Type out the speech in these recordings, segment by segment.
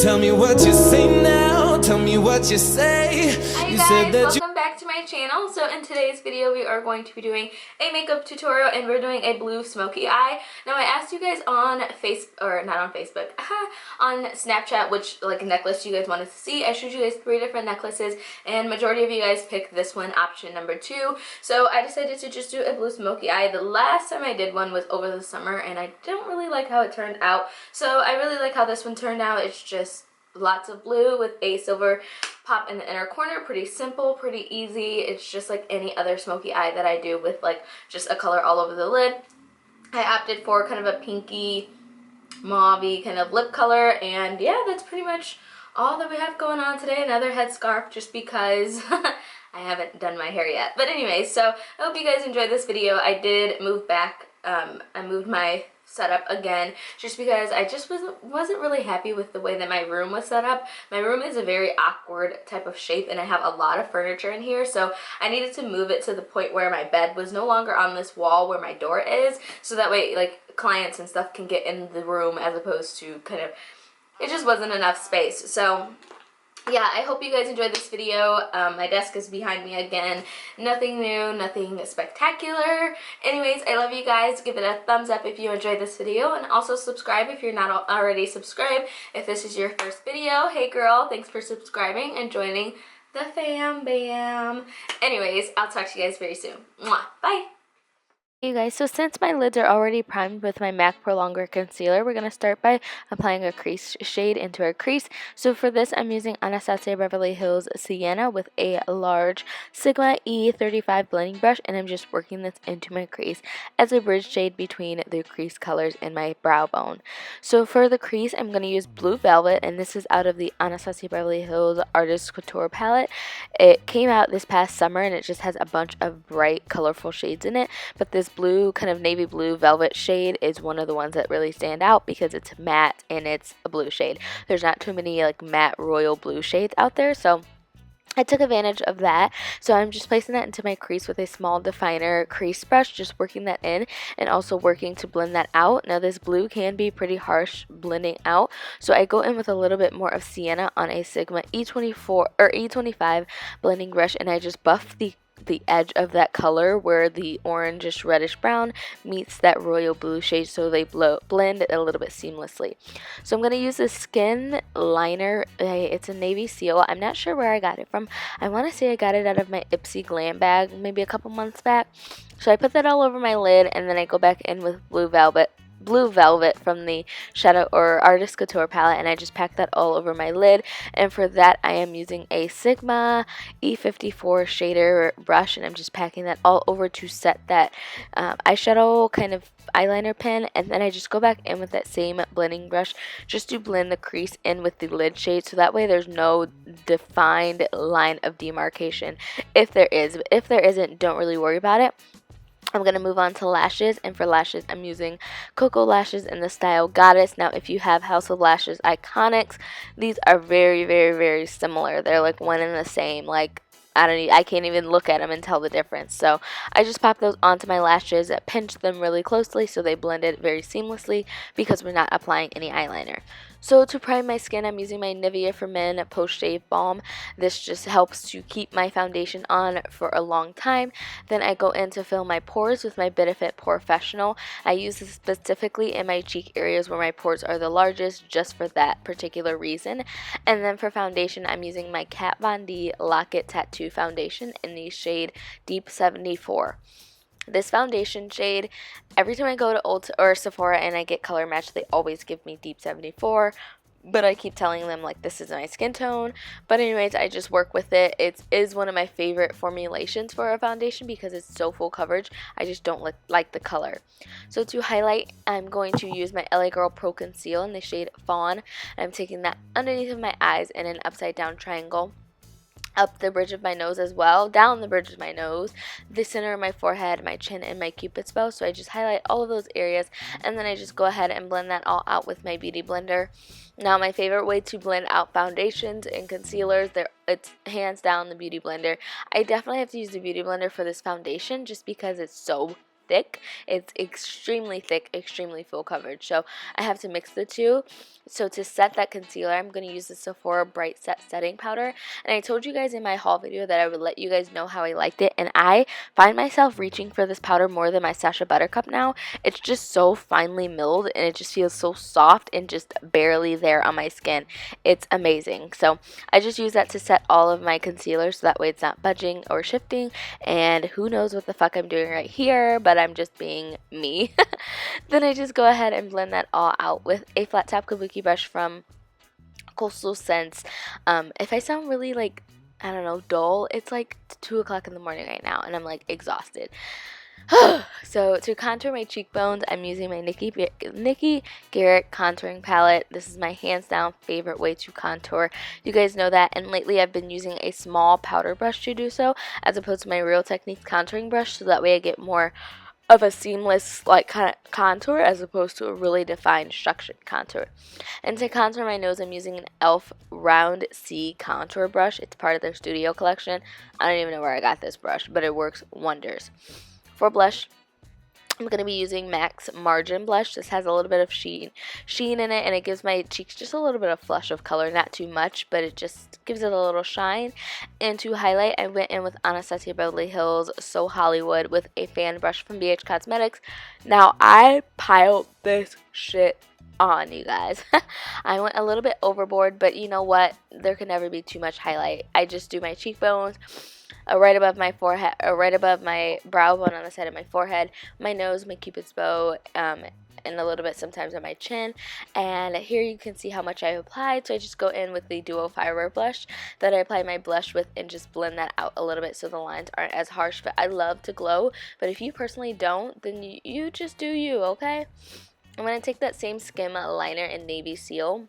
Tell me what you say now, tell me what you say. Hi You guys, said that welcome back to my channel. So in today's video we are going to be doing a makeup tutorial and we're doing a blue smoky eye. Now I asked you guys on Facebook, on Snapchat which like necklace you guys wanted to see. I showed you guys 3 different necklaces and majority of you guys picked this one, option number 2. So I decided to just do a blue smoky eye. The last time I did one was over the summer and I don't really like how it turned out. So I really like how this one turned out. It's just lots of blue with a silver pop in the inner corner. Pretty simple, pretty easy. It's just like any other smoky eye that I do with like just a color all over the lid. I opted for kind of a pinky mauve-y kind of lip color, and yeah, that's pretty much all that we have going on today. Another headscarf just because I haven't done my hair yet. But anyway, so I hope you guys enjoyed this video. I did move back. I moved my setup again just because I just wasn't really happy with the way that my room was set up. My room is a very awkward type of shape and I have a lot of furniture in here, so I needed to move it to the point where my bed was no longer on this wall where my door is, so that way like clients and stuff can get in the room as opposed to kind of, it just wasn't enough space. So yeah, I hope you guys enjoyed this video. My desk is behind me again. Nothing new, nothing spectacular. Anyways, I love you guys. Give it a thumbs up if you enjoyed this video, and also subscribe if you're not already subscribed. If this is your first video, hey girl, thanks for subscribing and joining the fam bam. Anyways, I'll talk to you guys very soon. Mwah. Bye. Hey guys, so since my lids are already primed with my MAC Prolonger Concealer, we're going to start by applying a crease shade into our crease. So for this, I'm using Anastasia Beverly Hills Sienna with a large Sigma E35 blending brush, and I'm just working this into my crease as a bridge shade between the crease colors in my brow bone. So for the crease, I'm going to use Blue Velvet, and this is out of the Anastasia Beverly Hills Artist Couture palette. It came out this past summer, and it just has a bunch of bright, colorful shades in it, but this blue kind of navy blue velvet shade is one of the ones that really stand out because it's matte and it's a blue shade. There's not too many like matte royal blue shades out there, so I took advantage of that. So I'm just placing that into my crease with a small definer crease brush, just working that in and also working to blend that out. Now this blue can be pretty harsh blending out, so I go in with a little bit more of Sienna on a Sigma E24 or E25 blending brush, and I just buff the edge of that color where the orangish reddish brown meets that royal blue shade, so they blend a little bit seamlessly. So I'm going to use this Skinn liner. It's a navy seal. I'm not sure where I got it from. I want to say I got it out of my Ipsy glam bag maybe a couple months back. So I put that all over my lid, and then I go back in with Blue Velvet from the Shadow or Artist Couture palette, and I just pack that all over my lid. And for that I am using a Sigma E54 shader brush, and I'm just packing that all over to set that eyeshadow kind of eyeliner pen, and then I just go back in with that same blending brush just to blend the crease in with the lid shade, so that way there's no defined line of demarcation. If there isn't, don't really worry about it. I'm going to move on to lashes, and for lashes I'm using Koko lashes in the style Goddess. Now if you have House of Lashes Iconics, these are very, very, very similar. They're like one and the same. Like I can't even look at them and tell the difference. So I just pop those onto my lashes, pinch them really closely so they blended very seamlessly because we're not applying any eyeliner. So to prime my skin, I'm using my Nivea for Men Post Shave Balm. This just helps to keep my foundation on for a long time. Then I go in to fill my pores with my POREfessional. I use this specifically in my cheek areas where my pores are the largest, just for that particular reason. And then for foundation, I'm using my Kat Von D Lockit Tattoo Foundation in the shade Deep 74. This foundation shade, every time I go to Ulta or Sephora and I get color matched, they always give me Deep 74, but I keep telling them like this is my skin tone. But anyways, I just work with it. It is one of my favorite formulations for a foundation because it's so full coverage. I just don't like the color. So to highlight, I'm going to use my LA Girl Pro Conceal in the shade Fawn. I'm taking that underneath of my eyes in an upside down triangle, up the bridge of my nose as well, down the bridge of my nose, the center of my forehead, my chin, and my cupid's bow. So I just highlight all of those areas, and then I just go ahead and blend that all out with my beauty blender. Now my favorite way to blend out foundations and concealers, it's hands down the beauty blender. I definitely have to use the beauty blender for this foundation just because it's so thick. It's extremely thick, extremely full coverage. So I have to mix the two. So to set that concealer, I'm going to use the Sephora Bright Set Setting Powder. And I told you guys in my haul video that I would let you guys know how I liked it. And I find myself reaching for this powder more than my Sacha Buttercup now. It's just so finely milled and it just feels so soft and just barely there on my skin. It's amazing. So I just use that to set all of my concealer so that way it's not budging or shifting. And who knows what the fuck I'm doing right here, but I'm just being me. Then I just go ahead and blend that all out with a flat top kabuki brush from Coastal Scents. If I sound really like, I don't know, dull, it's like 2 o'clock in the morning right now and I'm like exhausted. So to contour my cheekbones, I'm using my Nikki Garrett contouring palette. This is my hands down favorite way to contour. You guys know that. And lately I've been using a small powder brush to do so, as opposed to my Real Techniques contouring brush, so that way I get more of a seamless like kind of contour as opposed to a really defined structured contour. And to contour my nose, I'm using an e.l.f. Round C contour brush. It's part of their studio collection. I don't even know where I got this brush, but it works wonders. For blush, I'm going to be using MAC's Margin Blush. This has a little bit of sheen in it, and it gives my cheeks just a little bit of flush of color. Not too much, but it just gives it a little shine. And to highlight, I went in with Anastasia Beverly Hills So Hollywood with a fan brush from BH Cosmetics. Now, I piled this shit on, you guys. I went a little bit overboard, but you know what? There can never be too much highlight. I just do my cheekbones, right above my forehead, right above my brow bone on the side of my forehead, my nose, my cupid's bow, and a little bit sometimes on my chin. And here you can see how much I applied. So I just go in with the Duo Fiber blush that I apply my blush with and just blend that out a little bit so the lines aren't as harsh. But I love to glow, but if you personally don't, then you just do you, okay? I'm going to take that same Skinn liner in Navy Seal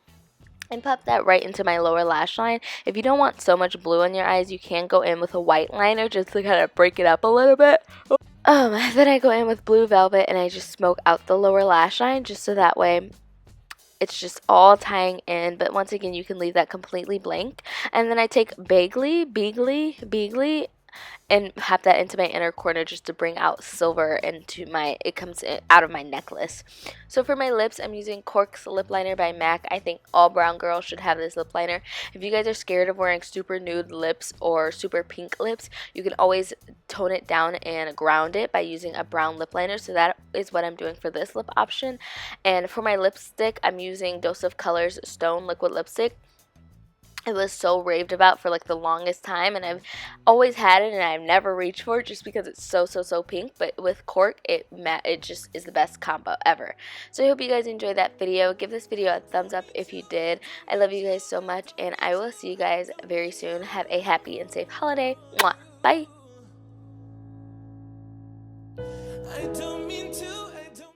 and pop that right into my lower lash line. If you don't want so much blue in your eyes, you can go in with a white liner just to kind of break it up a little bit. Then I go in with Blue Velvet and I just smoke out the lower lash line just so that way it's just all tying in. But once again, you can leave that completely blank. And then I take Beigely, and have that into my inner corner just to bring out silver into it comes out of my necklace. So for my lips, I'm using Cork's lip liner by MAC. I think all brown girls should have this lip liner. If you guys are scared of wearing super nude lips or super pink lips, you can always tone it down and ground it by using a brown lip liner. So that is what I'm doing for this lip option. And for my lipstick, I'm using Dose of Colors Stone Liquid Lipstick. It was so raved about for like the longest time, and I've always had it and I've never reached for it just because it's so pink. But with Cork, it just is the best combo ever. So I hope you guys enjoyed that video. Give this video a thumbs up if you did. I love you guys so much, and I will see you guys very soon. Have a happy and safe holiday. Mwah. Bye.